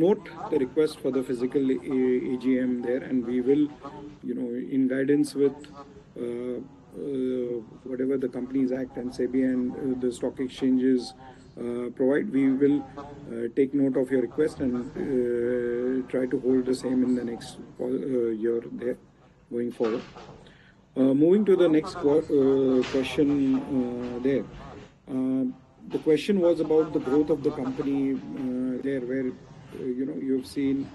note the request for the physical AGM there, and we will, in guidance with whatever the Companies Act and SEBI and the stock exchanges provide, we will take note of your request and try to hold the same in the next year there going forward. Moving to the next question there. The question was about the growth of the company there, where you've seen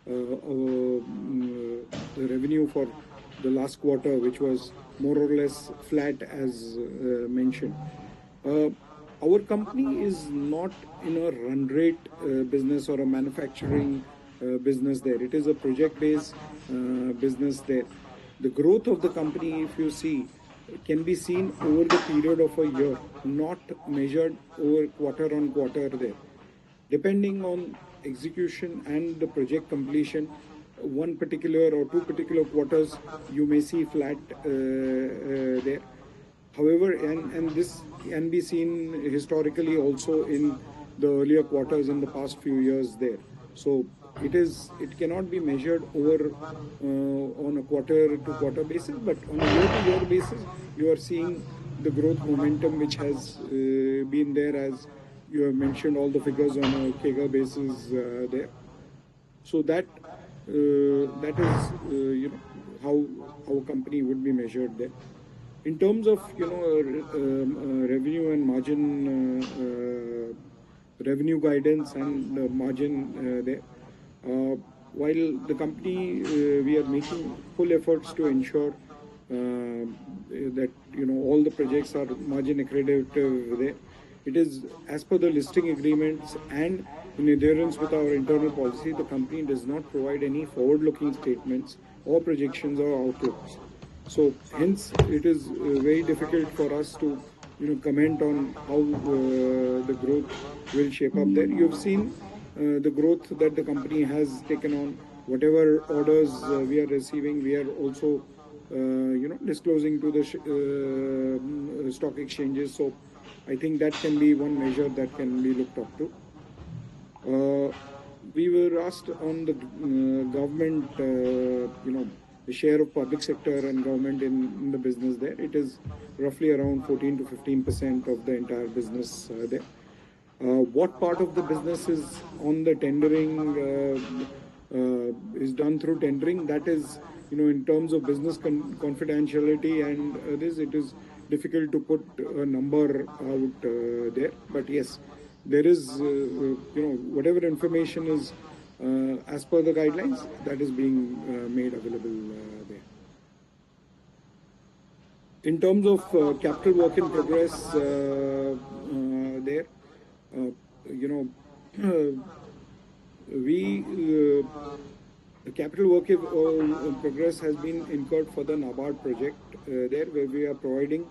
the revenue for the last quarter, which was more or less flat as mentioned. Our company is not in a run rate business or a manufacturing business there. It is a project-based business there. The growth of the company, if you see, can be seen over the period of a year, not measured over quarter on quarter there. Depending on execution and the project completion, one particular or two particular quarters, you may see flat there. However, and this can be seen historically also in the earlier quarters in the past few years there. So it cannot be measured over on a quarter to quarter basis, but on a year to year basis, you are seeing the growth momentum which has been there, as you have mentioned all the figures on a CAGR basis there. So that is how our company would be measured there. In terms of revenue and margin, revenue guidance and margin there. While the company, we are making full efforts to ensure that all the projects are margin accretive there. It is as per the listing agreements and in adherence with our internal policy, the company does not provide any forward-looking statements or projections or outlooks. So hence, it is very difficult for us to comment on how the growth will shape up there. You've seen the growth that the company has taken on. Whatever orders we are receiving, we are also disclosing to the stock exchanges. So I think that can be one measure that can be looked up to. We were asked on the government, the share of public sector and government in the business there. It is roughly around 14 to 15% of the entire business there. What part of the business is on the tendering is done through tendering? That is, in terms of business confidentiality and this, it is difficult to put a number out there. But yes, there is, whatever information is as per the guidelines, that is being made available there. In terms of capital work in progress there, the capital work in progress has been incurred for the NABARD project there, where we are providing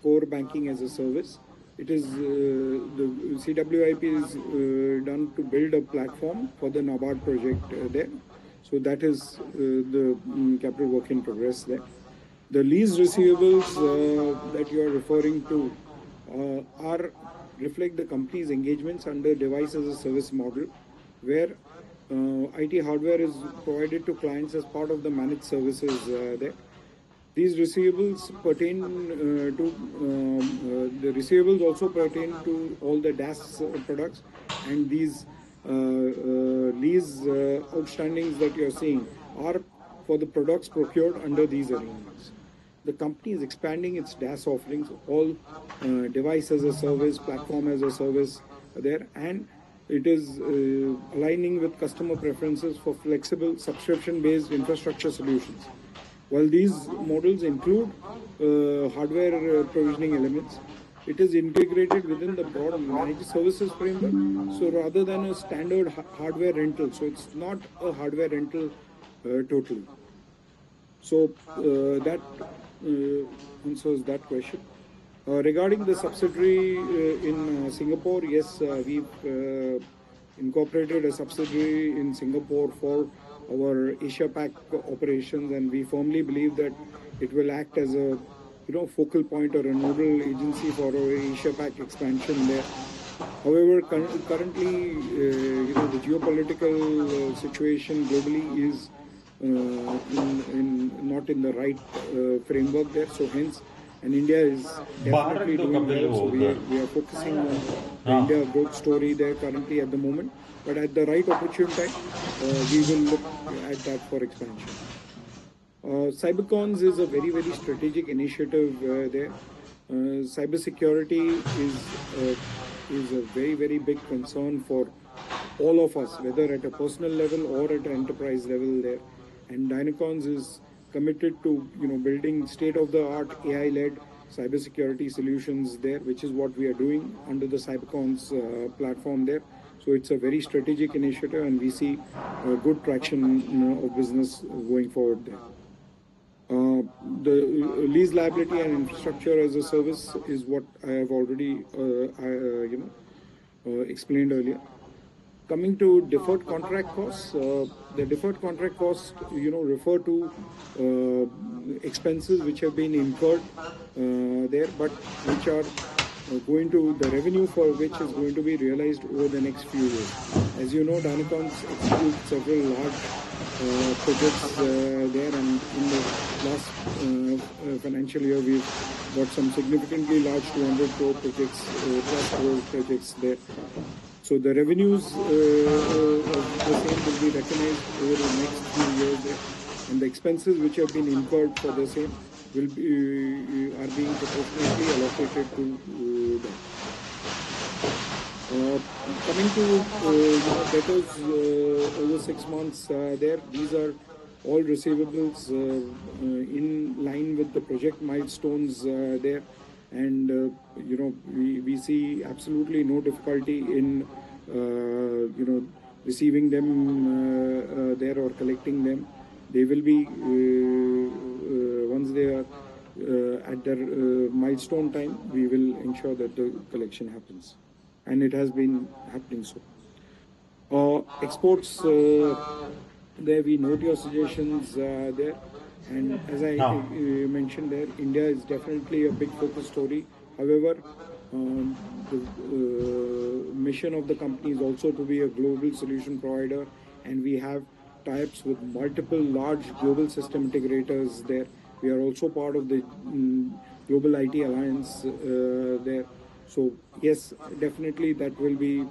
core banking as a service. It is the CWIP is done to build a platform for the NABARD project there. So that is the capital work in progress there. The lease receivables that you are referring to reflect the company's engagements under device as a service model, where IT hardware is provided to clients as part of the managed services there. These receivables pertain to the receivables also pertain to all the DAS products, and these lease outstandings that you are seeing are for the products procured under these arrangements. The company is expanding its DAS offerings, all device as a service, platform as a service there, and it is aligning with customer preferences for flexible subscription-based infrastructure solutions. While these models include hardware provisioning elements, it is integrated within the broad managed services framework. So rather than a standard hardware rental, so it's not a hardware rental totally. So that answers that question. Regarding the subsidiary in Singapore, yes, we've incorporated a subsidiary in Singapore for our Asia Pac operations, and we firmly believe that it will act as a focal point or a nodal agency for our Asia Pac expansion there. However, currently, the geopolitical situation globally is not in the right framework there. So hence, and India is definitely doing well. So we are focusing on the India growth story there currently at the moment. But at the right opportune time, we will look at that for expansion. Cybercons is a very, very strategic initiative there. Cybersecurity is a very, very big concern for all of us, whether at a personal level or at an enterprise level there. And Dynacons is committed to building state-of-the-art AI-led cybersecurity solutions there, which is what we are doing under the Cybercons platform there. So it's a very strategic initiative, and we see good traction of business going forward there. The lease liability and infrastructure as a service is what I have already explained earlier. Coming to deferred contract costs, the deferred contract costs refer to expenses which have been incurred there, but which are going to the revenue for which is going to be realized over the next few years. As you know, Dynacons execute several large projects there, and in the last financial year we've got some significantly large 200 crore projects, plus crore projects there. So the revenues of the same will be recognized over the next few years there, and the expenses which have been incurred for the same will be are being proportionately allocated to that. Coming to debtors over 6 months there, these are all receivables in line with the project milestones there, and we see absolutely no difficulty in receiving them there or collecting them. They will be once they are at their milestone time, we will ensure that the collection happens, and it has been happening so. Exports, there we note your suggestions there, and as I mentioned there, India is definitely a big focus story. However, the mission of the company is also to be a global solution provider, and we have tie-ups with multiple large global system integrators there. We are also part of the Global IT Alliance there. So yes, definitely that will be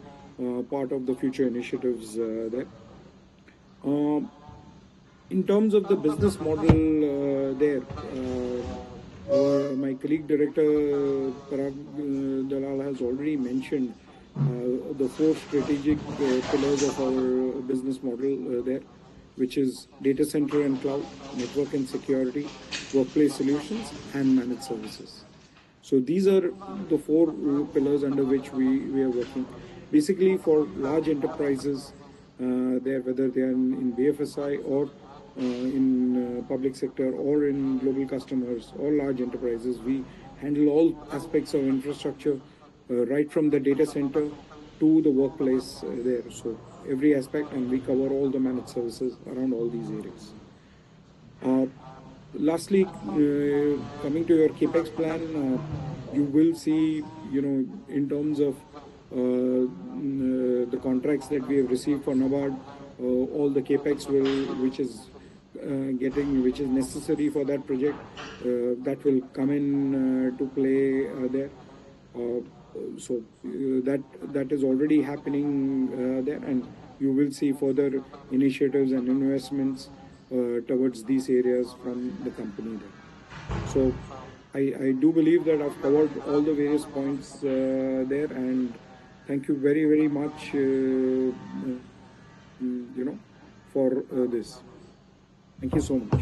part of the future initiatives there. In terms of the business model there, my colleague director Parag Dalal has already mentioned the 4 strategic pillars of our business model there, which is data center and cloud, network and security, workplace solutions, and managed services. So these are the 4 pillars under which we are working. Basically, for large enterprises, there, whether they are in BFSI or in public sector or in global customers or large enterprises, we handle all aspects of infrastructure, right from the data center to the workplace there. So every aspect, and we cover all the managed services around all these areas. Lastly, coming to your capex plan, you will see, in terms of the contracts that we have received for NABARD, all the capex which is necessary for that project, that will come in to play there. So that is already happening there, and you will see further initiatives and investments towards these areas from the company there. So I do believe that I've covered all the various points there, and thank you very, very much for this. Thank you so much.